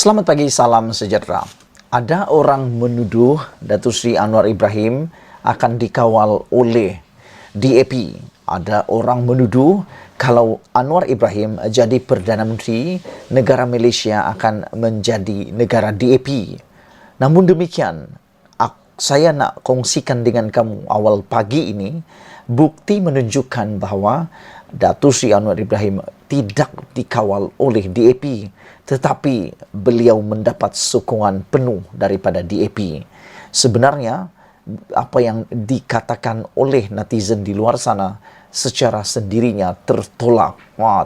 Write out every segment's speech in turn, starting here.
Selamat pagi, salam sejahtera. Ada orang menuduh Datuk Seri Anwar Ibrahim akan dikawal oleh DAP. Ada orang menuduh kalau Anwar Ibrahim jadi Perdana Menteri, negara Malaysia akan menjadi negara DAP. Namun demikian, saya nak kongsikan dengan kamu awal pagi ini bukti menunjukkan bahawa Datuk Seri Anwar Ibrahim tidak dikawal oleh DAP, tetapi beliau mendapat sokongan penuh daripada DAP. Sebenarnya apa yang dikatakan oleh netizen di luar sana secara sendirinya tertolak.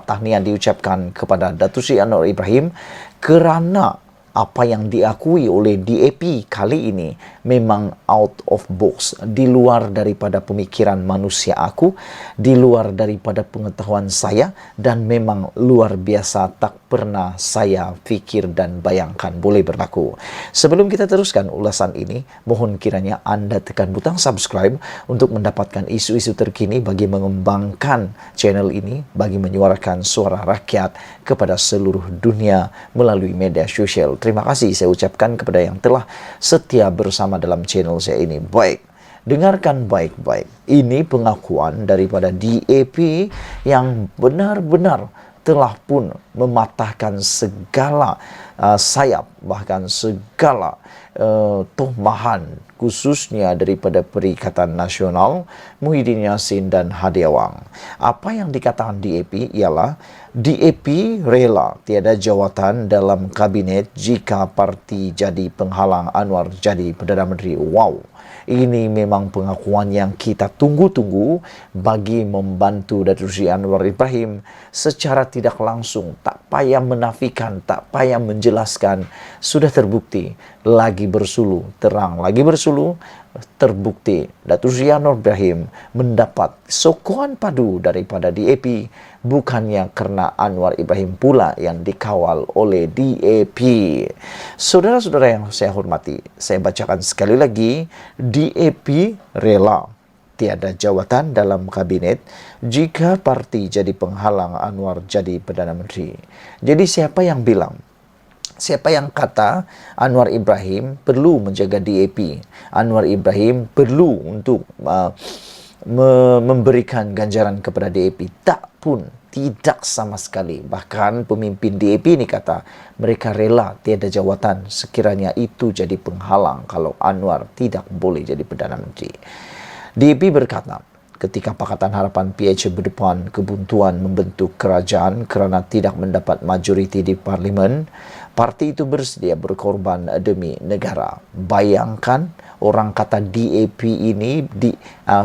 Tahniah diucapkan kepada Datuk Seri Anwar Ibrahim kerana apa yang diakui oleh DAP kali ini memang out of box, di luar daripada pemikiran manusia aku, di luar daripada pengetahuan saya, dan memang luar biasa, tak pernah saya fikir dan bayangkan boleh berlaku. Sebelum kita teruskan ulasan ini, mohon kiranya anda tekan butang subscribe untuk mendapatkan isu-isu terkini bagi mengembangkan channel ini, bagi menyuarakan suara rakyat kepada seluruh dunia melalui media sosial. Terima kasih saya ucapkan kepada yang telah setia bersama dalam channel saya ini. Baik, dengarkan baik-baik. Ini pengakuan daripada DAP yang benar-benar telah pun mematahkan segala sayap, bahkan segala tuhmahan, khususnya daripada Perikatan Nasional, Muhyiddin Yassin dan Hadi Awang. Apa yang dikatakan DAP ialah DAP rela tiada jawatan dalam kabinet jika parti jadi penghalang Anwar jadi Perdana Menteri. Wow! Ini memang pengakuan yang kita tunggu-tunggu bagi membantu Datuk Seri Anwar Ibrahim secara tidak langsung. Tak payah menafikan, tak payah menjelaskan. Sudah terbukti, lagi bersuluh, terang lagi bersuluh, terbukti Datuk Seri Anwar Ibrahim mendapat sokongan padu daripada DAP, bukannya kerana Anwar Ibrahim pula yang dikawal oleh DAP. Saudara-saudara yang saya hormati, saya bacakan sekali lagi, DAP rela tiada jawatan dalam kabinet jika parti jadi penghalang Anwar jadi Perdana Menteri. Jadi siapa yang bilang? Siapa yang kata Anwar Ibrahim perlu menjaga DAP? Anwar Ibrahim perlu untuk memberikan ganjaran kepada DAP? Tak pun, tidak sama sekali. Bahkan pemimpin DAP ini kata mereka rela tiada jawatan sekiranya itu jadi penghalang kalau Anwar tidak boleh jadi Perdana Menteri. DAP berkata, ketika Pakatan Harapan PH berdepan kebuntuan membentuk kerajaan kerana tidak mendapat majoriti di Parlimen, parti itu bersedia berkorban demi negara. Bayangkan orang kata DAP ini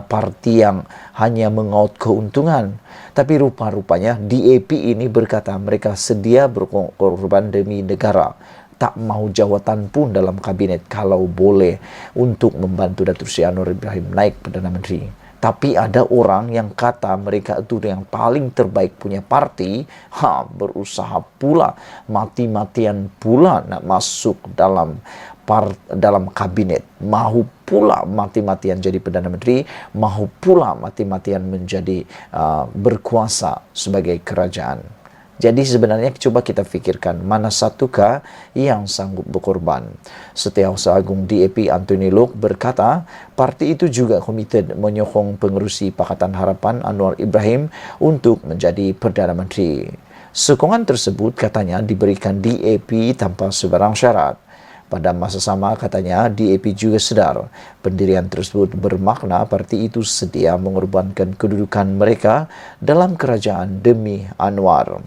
parti yang hanya mengaut keuntungan. Tapi rupa-rupanya DAP ini berkata mereka sedia berkorban demi negara. Tak mahu jawatan pun dalam kabinet kalau boleh untuk membantu Datuk Seri Anwar Ibrahim naik Perdana Menteri. Tapi ada orang yang kata mereka itu yang paling terbaik punya parti, berusaha pula, mati-matian pula nak masuk dalam kabinet. Mahu pula mati-matian jadi Perdana Menteri, mahu pula mati-matian menjadi berkuasa sebagai kerajaan. Jadi sebenarnya coba kita fikirkan mana satukah yang sanggup berkorban. Setiausaha Agung DAP Anthony Loke berkata, parti itu juga komited menyokong pengerusi Pakatan Harapan Anwar Ibrahim untuk menjadi Perdana Menteri. Sokongan tersebut katanya diberikan DAP tanpa sebarang syarat. Pada masa sama katanya DAP juga sedar pendirian tersebut bermakna parti itu sedia mengorbankan kedudukan mereka dalam kerajaan demi Anwar.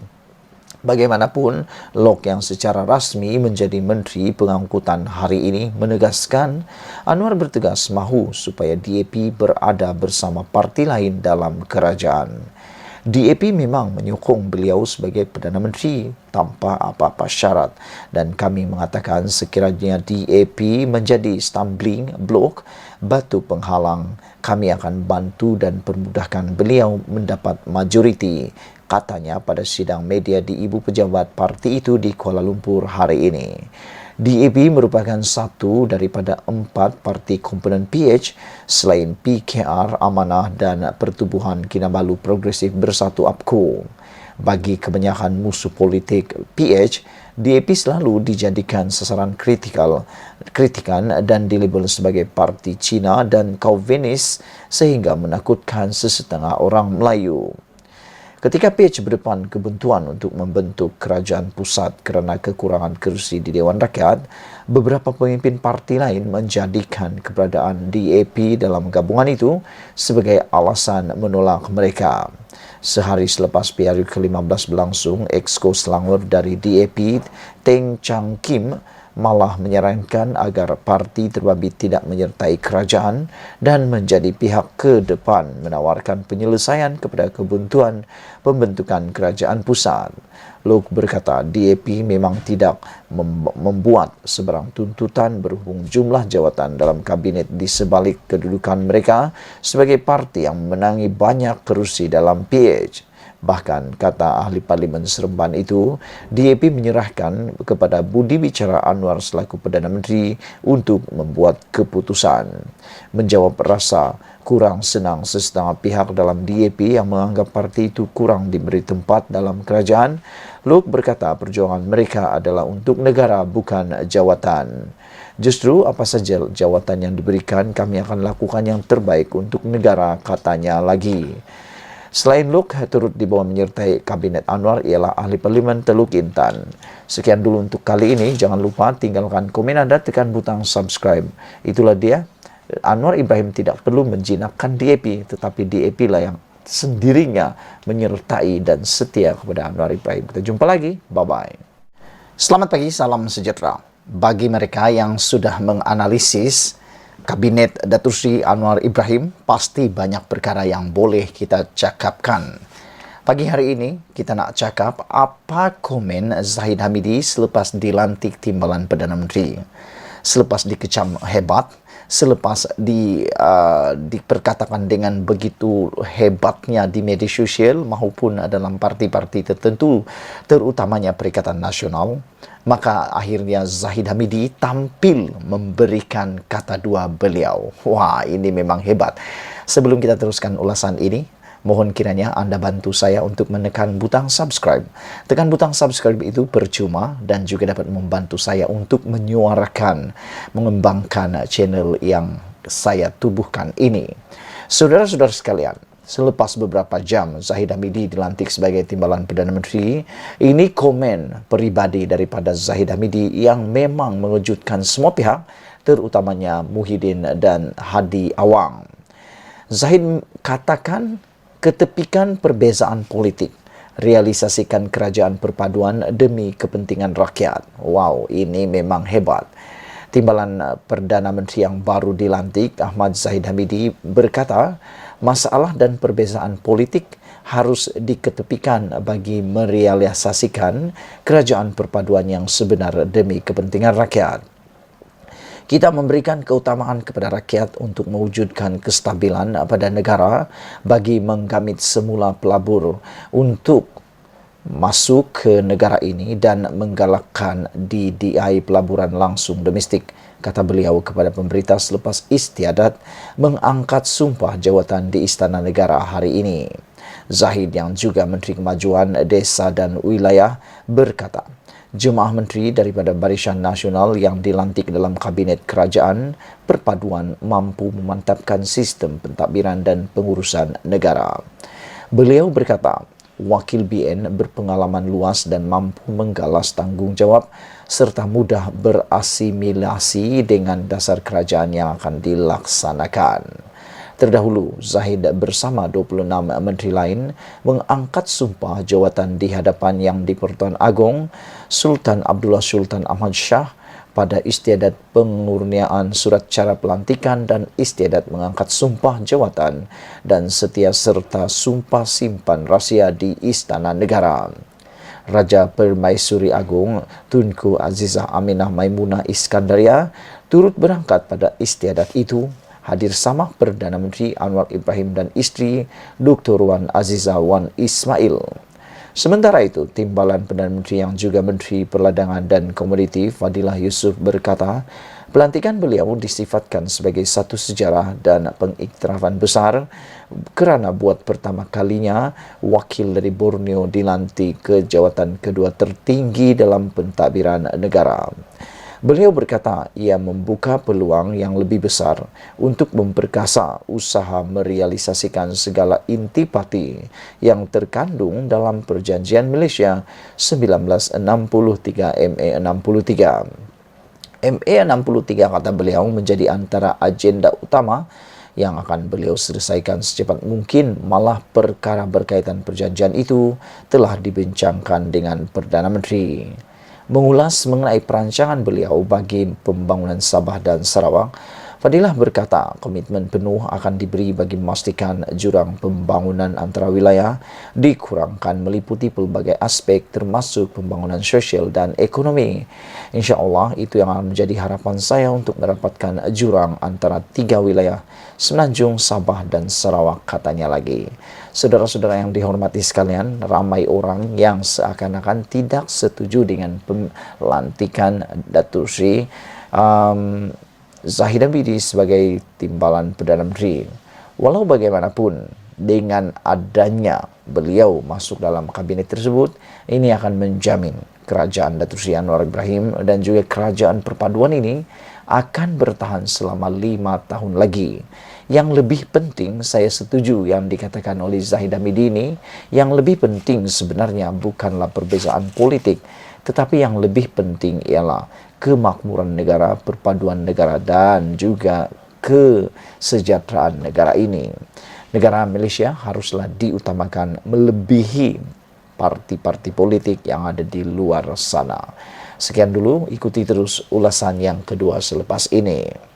Bagaimanapun, Loke yang secara rasmi menjadi Menteri Pengangkutan hari ini menegaskan Anwar bertegas mahu supaya DAP berada bersama parti lain dalam kerajaan. DAP memang menyokong beliau sebagai Perdana Menteri tanpa apa-apa syarat dan kami mengatakan sekiranya DAP menjadi stumbling block, batu penghalang, kami akan bantu dan permudahkan beliau mendapat majoriti, katanya pada sidang media di Ibu Pejabat parti itu di Kuala Lumpur hari ini. DAP merupakan satu daripada 4 parti komponen PH selain PKR, Amanah dan Pertubuhan Kinabalu Progresif Bersatu APKO. Bagi kebanyakan musuh politik PH, DAP selalu dijadikan sasaran kritikan dan dilabel sebagai parti Cina dan Kauvenis sehingga menakutkan sesetengah orang Melayu. Ketika PH berdepan kebuntuan untuk membentuk kerajaan pusat kerana kekurangan kerusi di Dewan Rakyat, beberapa pemimpin parti lain menjadikan keberadaan DAP dalam gabungan itu sebagai alasan menolak mereka. Sehari selepas PRU ke-15 berlangsung, Exco Selangor dari DAP, Teng Chang Kim, malah menyarankan agar parti terbabit tidak menyertai kerajaan dan menjadi pihak ke depan menawarkan penyelesaian kepada kebuntuan pembentukan kerajaan pusat. Luke berkata DAP memang tidak membuat sebarang tuntutan berhubung jumlah jawatan dalam kabinet di sebalik kedudukan mereka sebagai parti yang memenangi banyak kerusi dalam PH. Bahkan, kata ahli Parlimen Seremban itu, DAP menyerahkan kepada Budi Bicara Anwar selaku Perdana Menteri untuk membuat keputusan. Menjawab rasa kurang senang sesetengah pihak dalam DAP yang menganggap parti itu kurang diberi tempat dalam kerajaan, Luke berkata perjuangan mereka adalah untuk negara bukan jawatan. Justru apa saja jawatan yang diberikan, kami akan lakukan yang terbaik untuk negara, katanya lagi. Selain Luke, turut dibawa menyertai Kabinet Anwar ialah ahli Parlimen Teluk Intan. Sekian dulu untuk kali ini. Jangan lupa tinggalkan komen Anda, tekan butang subscribe. Itulah dia. Anwar Ibrahim tidak perlu menjinakkan DAP, tetapi DAP lah yang sendirinya menyertai dan setia kepada Anwar Ibrahim. Kita jumpa lagi. Bye-bye. Selamat pagi, salam sejahtera. Bagi mereka yang sudah menganalisis Kabinet Datuk Seri Anwar Ibrahim, pasti banyak perkara yang boleh kita cakapkan. Pagi hari ini, kita nak cakap apa komen Zahid Hamidi selepas dilantik Timbalan Perdana Menteri. Selepas dikecam hebat, selepas diperkatakan dengan begitu hebatnya di media sosial maupun dalam parti-parti tertentu, terutamanya Perikatan Nasional, maka akhirnya Zahid Hamidi tampil memberikan kata dua beliau. Wah, ini memang hebat. Sebelum kita teruskan ulasan ini, mohon kiranya Anda bantu saya untuk menekan butang subscribe. Tekan butang subscribe itu percuma dan juga dapat membantu saya untuk menyuarakan, mengembangkan channel yang saya tubuhkan ini. Saudara-saudara sekalian, selepas beberapa jam Zahid Hamidi dilantik sebagai Timbalan Perdana Menteri, ini komen peribadi daripada Zahid Hamidi yang memang mengejutkan semua pihak, terutamanya Muhyiddin dan Hadi Awang. Zahid katakan, ketepikan perbezaan politik, realisasikan kerajaan perpaduan demi kepentingan rakyat. Wow, ini memang hebat. Timbalan Perdana Menteri yang baru dilantik, Ahmad Zahid Hamidi, berkata, masalah dan perbezaan politik harus diketepikan bagi merealisasikan kerajaan perpaduan yang sebenar demi kepentingan rakyat. Kita memberikan keutamaan kepada rakyat untuk mewujudkan kestabilan pada negara bagi menggamit semula pelabur untuk masuk ke negara ini dan menggalakkan DDI pelaburan langsung domestik, kata beliau kepada pemberita selepas istiadat mengangkat sumpah jawatan di Istana Negara hari ini. Zahid yang juga Menteri Kemajuan Desa dan Wilayah berkata, jemaah menteri daripada Barisan Nasional yang dilantik dalam Kabinet Kerajaan Perpaduan mampu memantapkan sistem pentadbiran dan pengurusan negara. Beliau berkata, Wakil BN berpengalaman luas dan mampu menggalas tanggungjawab serta mudah berasimilasi dengan dasar kerajaan yang akan dilaksanakan. Terdahulu, Zahid bersama 26 menteri lain mengangkat sumpah jawatan di hadapan Yang di-Pertuan Agong Sultan Abdullah Sultan Ahmad Shah pada istiadat pengurniaan surat cara pelantikan dan istiadat mengangkat sumpah jawatan dan setia serta sumpah simpan rahsia di Istana Negara. Raja Permaisuri Agong Tunku Azizah Aminah Maimunah Iskandaria turut berangkat pada istiadat itu. Hadir sama Perdana Menteri Anwar Ibrahim dan isteri Dr. Wan Azizah Wan Ismail. Sementara itu, Timbalan Perdana Menteri yang juga Menteri Perdagangan dan Komoditi Fadilah Yusof berkata, Pelantikan beliau disifatkan sebagai satu sejarah dan pengiktirafan besar kerana buat pertama kalinya wakil dari Borneo dilantik ke jawatan kedua tertinggi dalam pentadbiran negara. Beliau berkata ia membuka peluang yang lebih besar untuk memperkasa usaha merealisasikan segala intipati yang terkandung dalam Perjanjian Malaysia 1963 MA 63. MA 63 kata beliau menjadi antara agenda utama yang akan beliau selesaikan secepat mungkin, malah perkara berkaitan perjanjian itu telah dibincangkan dengan Perdana Menteri. Mengulas mengenai perancangan beliau bagi pembangunan Sabah dan Sarawak, Fadilah berkata komitmen penuh akan diberi bagi memastikan jurang pembangunan antara wilayah dikurangkan meliputi pelbagai aspek termasuk pembangunan sosial dan ekonomi. InsyaAllah itu yang akan menjadi harapan saya untuk mendapatkan jurang antara tiga wilayah Semenanjung, Sabah dan Sarawak, katanya lagi. Saudara-saudara yang dihormati sekalian, ramai orang yang seakan-akan tidak setuju dengan pelantikan Datuk Seri Zahid Hamidi sebagai timbalan Perdana Menteri. Walau bagaimanapun, dengan adanya beliau masuk dalam kabinet tersebut, ini akan menjamin kerajaan Datuk Seri Anwar Ibrahim dan juga kerajaan perpaduan ini akan bertahan selama 5 tahun lagi. Yang lebih penting, saya setuju yang dikatakan oleh Zahid Hamidi ini, yang lebih penting sebenarnya bukanlah perbezaan politik, tetapi yang lebih penting ialah kemakmuran negara, perpaduan negara dan juga kesejahteraan negara ini. Negara Malaysia haruslah diutamakan melebihi parti-parti politik yang ada di luar sana. Sekian dulu, ikuti terus ulasan yang kedua selepas ini.